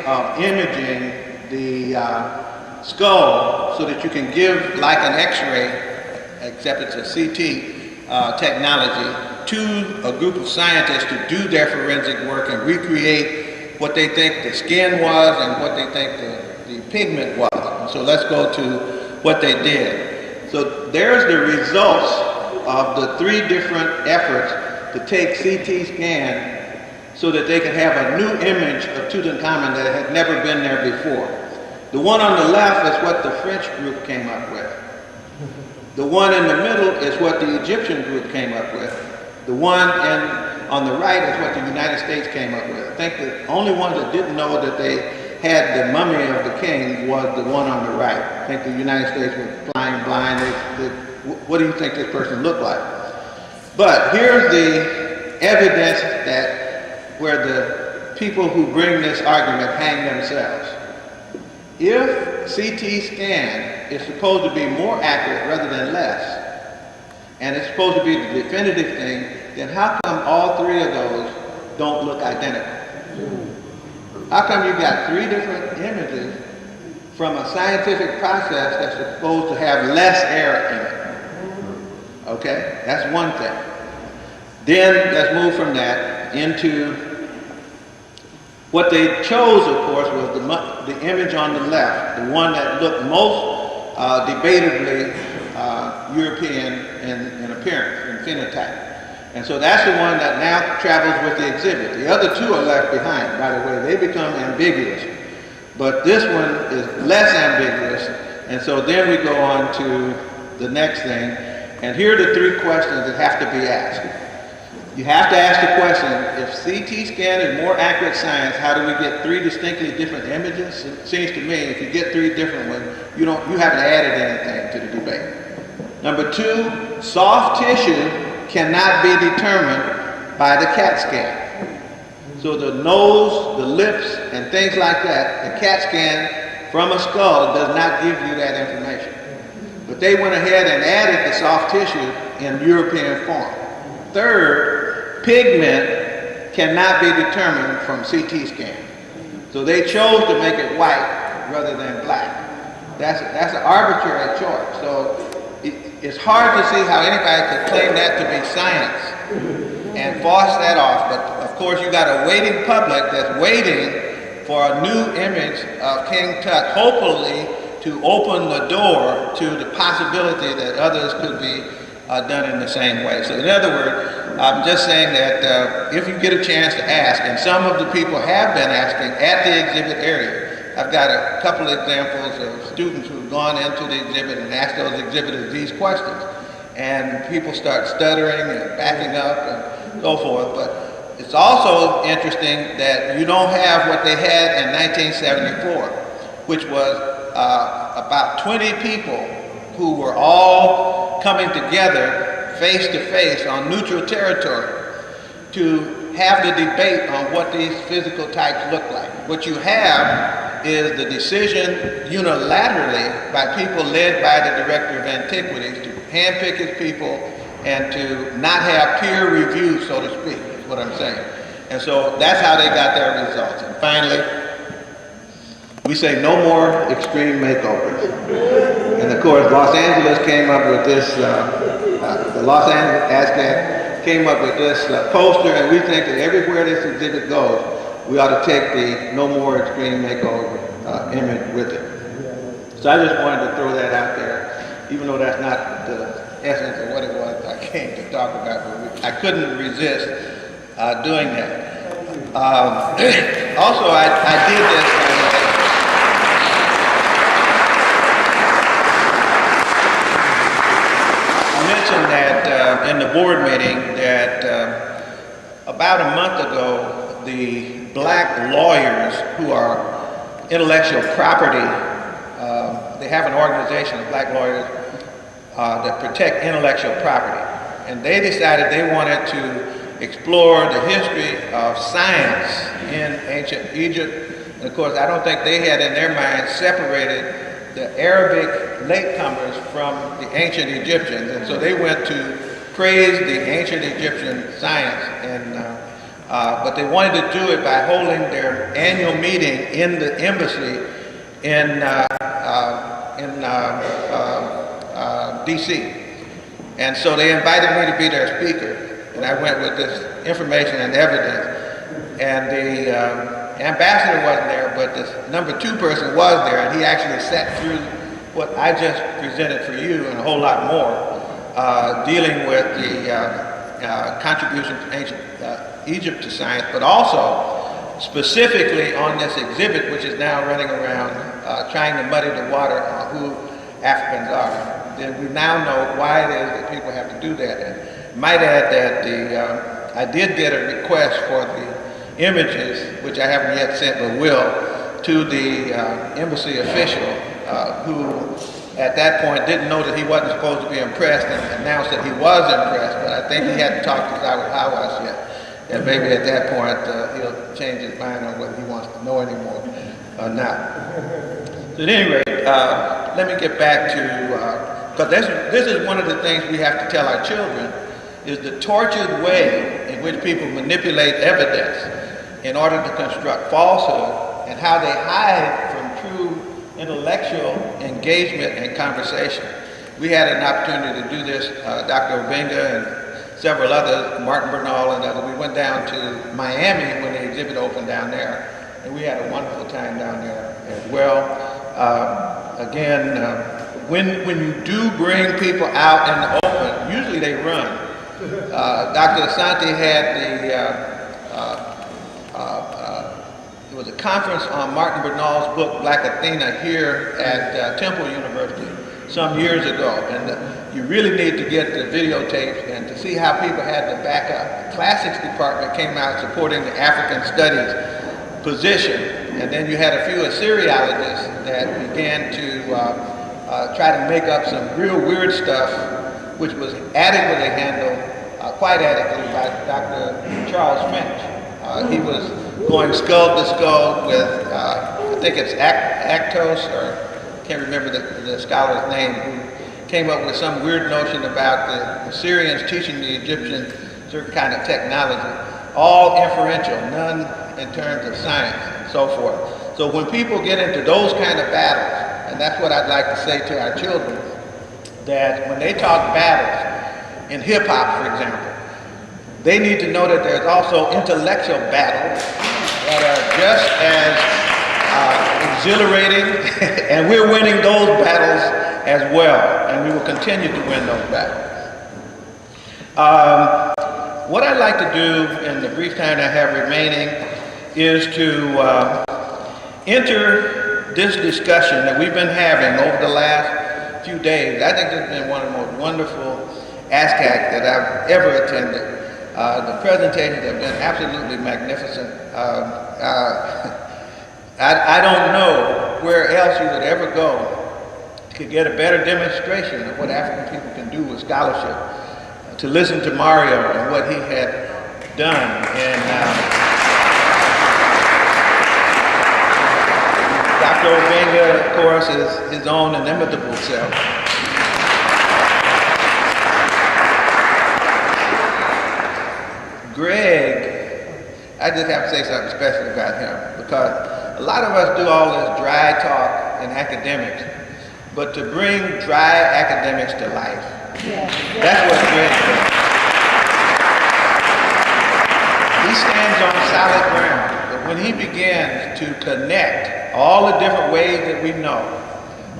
of imaging the skull so that you can give like an x-ray, except it's a CT technology, to a group of scientists to do their forensic work and recreate what they think the skin was and what they think the pigment was. And so let's go to what they did. So there's the results of the 3 different efforts to take CT scan so that they could have a new image of Tutankhamun that had never been there before. The one on the left is what the French group came up with. The one in the middle is what the Egyptian group came up with. The one on the right is what the United States came up with. I think the only one that didn't know that they had the mummy of the king was the one on the right. I think the United States was flying blind. What do you think this person looked like? But here's the evidence that where the people who bring this argument hang themselves. If CT scan is supposed to be more accurate rather than less, and it's supposed to be the definitive thing, then how come all 3 of those don't look identical? How come you got 3 different images from a scientific process that's supposed to have less error in it? Okay, that's one thing. Then let's move from that into what they chose, of course, was the image on the left, the one that looked most debatably European in appearance, in phenotype. And so that's the one that now travels with the exhibit. The other 2 are left behind, by the way. They become ambiguous. But this one is less ambiguous. And so then we go on to the next thing. And here are the 3 questions that have to be asked. You have to ask the question, if CT scan is more accurate science, how do we get 3 distinctly different images? It seems to me if you get 3 different ones, you haven't added anything to the debate. Number 2, soft tissue cannot be determined by the CAT scan. So the nose, the lips, and things like that, the CAT scan from a skull does not give you that information. But they went ahead and added the soft tissue in European form. Third, pigment cannot be determined from CT scan. So they chose to make it white rather than black. That's an arbitrary choice. So it's hard to see how anybody could claim that to be science and force that off. But of course, you got a waiting public that's waiting for a new image of King Tut, hopefully to open the door to the possibility that others could be done in the same way. So in other words, I'm just saying that if you get a chance to ask, and some of the people have been asking at the exhibit area. I've got a couple of examples of students who've gone into the exhibit and asked those exhibitors these questions. And people start stuttering and backing up and so forth. But it's also interesting that you don't have what they had in 1974, which was about 20 people who were all coming together face to face on neutral territory to have the debate on what these physical types look like. What you have is the decision unilaterally by people led by the Director of Antiquities to handpick his people and to not have peer review, so to speak, is what I'm saying. And so that's how they got their results. And finally, we say no more extreme makeovers. And of course, Los Angeles came up with this, the Los Angeles ASCAP came up with this poster, and we think that everywhere this exhibit goes, we ought to take the no more extreme makeover image with it. So I just wanted to throw that out there, even though that's not the essence of what it was I came to talk about, but I couldn't resist doing that. Also, I did this. I mentioned that in the board meeting that about a month ago, the black lawyers who are intellectual property, they have an organization of black lawyers that protect intellectual property. And they decided they wanted to explore the history of science in ancient Egypt. And of course, I don't think they had in their mind separated the Arabic latecomers from the ancient Egyptians. And so they went to praise the ancient Egyptian science. And But they wanted to do it by holding their annual meeting in the embassy in D.C. And so they invited me to be their speaker, and I went with this information and evidence. And the ambassador wasn't there, but this number 2 person was there, and he actually sat through what I just presented for you and a whole lot more, dealing with the contribution to ancient Egypt to science, but also specifically on this exhibit, which is now running around trying to muddy the water on who Africans are. Then we now know why it is that people have to do that. And might add that I did get a request for the images, which I haven't yet sent but will, to the embassy official who at that point didn't know that he wasn't supposed to be impressed and announced that he was impressed, but I think he hadn't talked to Hawas yet. And maybe at that point he'll change his mind on whether he wants to know anymore or not. So at any rate, let me get back to, because this is one of the things we have to tell our children, is the tortured way in which people manipulate evidence in order to construct falsehood, and how they hide from true intellectual engagement and conversation. We had an opportunity to do this, Dr. Obenga and several others, Martin Bernal and others. We went down to Miami when the exhibit opened down there, and we had a wonderful time down there as well. Again, when you do bring people out in the open, usually they run. Dr. Asante had it was a conference on Martin Bernal's book, Black Athena, here at Temple University some years ago. And you really need to get the videotapes and to see how people had to back up. The classics department came out supporting the African studies position. And then you had a few Assyriologists that began to try to make up some real weird stuff, which was adequately handled, quite adequately, by Dr. Charles French. He was going skull to skull with, I think it's Actos, or I can't remember the scholar's name, who came up with some weird notion about the Assyrians teaching the Egyptians certain kind of technology, all inferential, none in terms of science and so forth. So when people get into those kind of battles, and that's what I'd like to say to our children, that when they talk battles, in hip hop, for example, they need to know that there's also intellectual battles that are just as exhilarating, and we're winning those battles as well, and we will continue to win those battles. What I'd like to do in the brief time I have remaining is to enter this discussion that we've been having over the last few days. I think this has been one of the most wonderful ASCAC that I've ever attended. The presentations have been absolutely magnificent. I don't know where else you would ever go to get a better demonstration of what African people can do with scholarship. To listen to Mario and what he had done, and Dr. Obenga, of course, is his own inimitable self. Greg, I just have to say something special about him, because a lot of us do all this dry talk in academics, but to bring dry academics to life, that's what Greg does. He stands on solid ground, but when he begins to connect all the different ways that we know,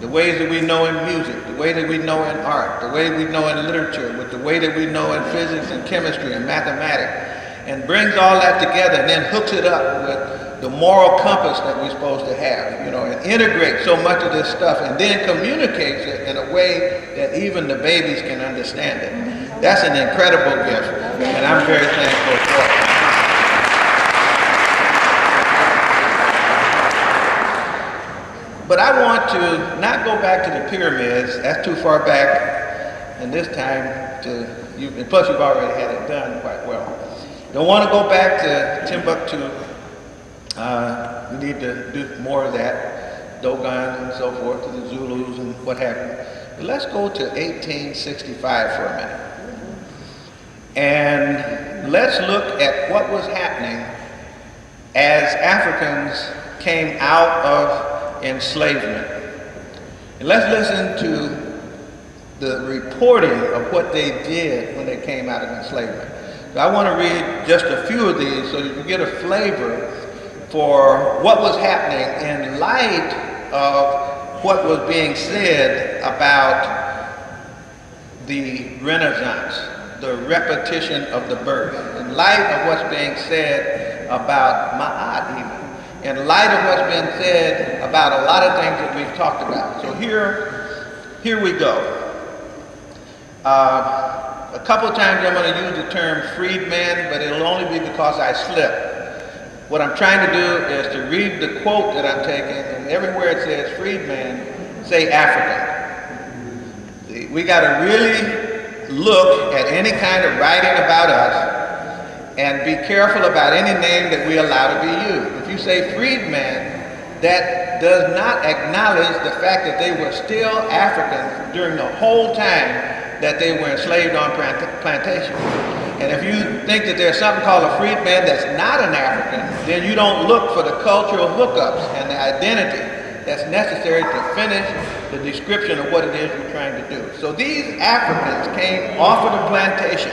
the ways that we know in music, the way that we know in art, the way we know in literature, with the way that we know in physics and chemistry and mathematics, and brings all that together and then hooks it up with the moral compass that we're supposed to have, you know, and integrates so much of this stuff and then communicates it in a way that even the babies can understand it. That's an incredible gift, and I'm very thankful for it. But I want to not go back to the pyramids. That's too far back, and this time and plus you've already had it done quite well. Don't want to go back to Timbuktu. We need to do more of that, Dogon and so forth, to the Zulus and what have you. But let's go to 1865 for a minute. And let's look at what was happening as Africans came out of enslavement. And let's listen to the reporting of what they did when they came out of enslavement. So I want to read just a few of these so that you get a flavor for what was happening in light of what was being said about the Renaissance, the repetition of the birth, in light of what's being said about Ma'at even, in light of what's been said about a lot of things that we've talked about. So here we go. A couple of times I'm going to use the term freedman, but it'll only be because I slipped. What I'm trying to do is to read the quote that I'm taking, and everywhere it says freedman, say African. We got to really look at any kind of writing about us and be careful about any name that we allow to be used. If you say freedman, that does not acknowledge the fact that they were still Africans during the whole time that they were enslaved on plantations. And if you think that there's something called a freedman that's not an African, then you don't look for the cultural hookups and the identity that's necessary to finish the description of what it is you're trying to do. So these Africans came off of the plantation.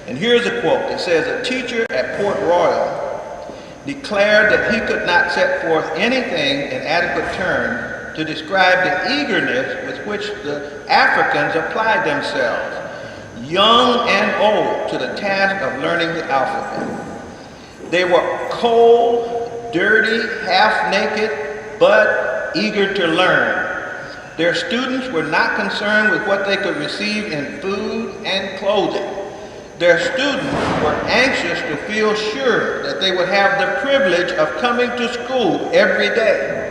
And here's a quote. It says, a teacher at Port Royal declared that he could not set forth anything in adequate terms to describe the eagerness with which the Africans applied themselves, young and old, to the task of learning the alphabet. They were cold, dirty, half-naked, but eager to learn. Their students were not concerned with what they could receive in food and clothing. Their students were anxious to feel sure that they would have the privilege of coming to school every day.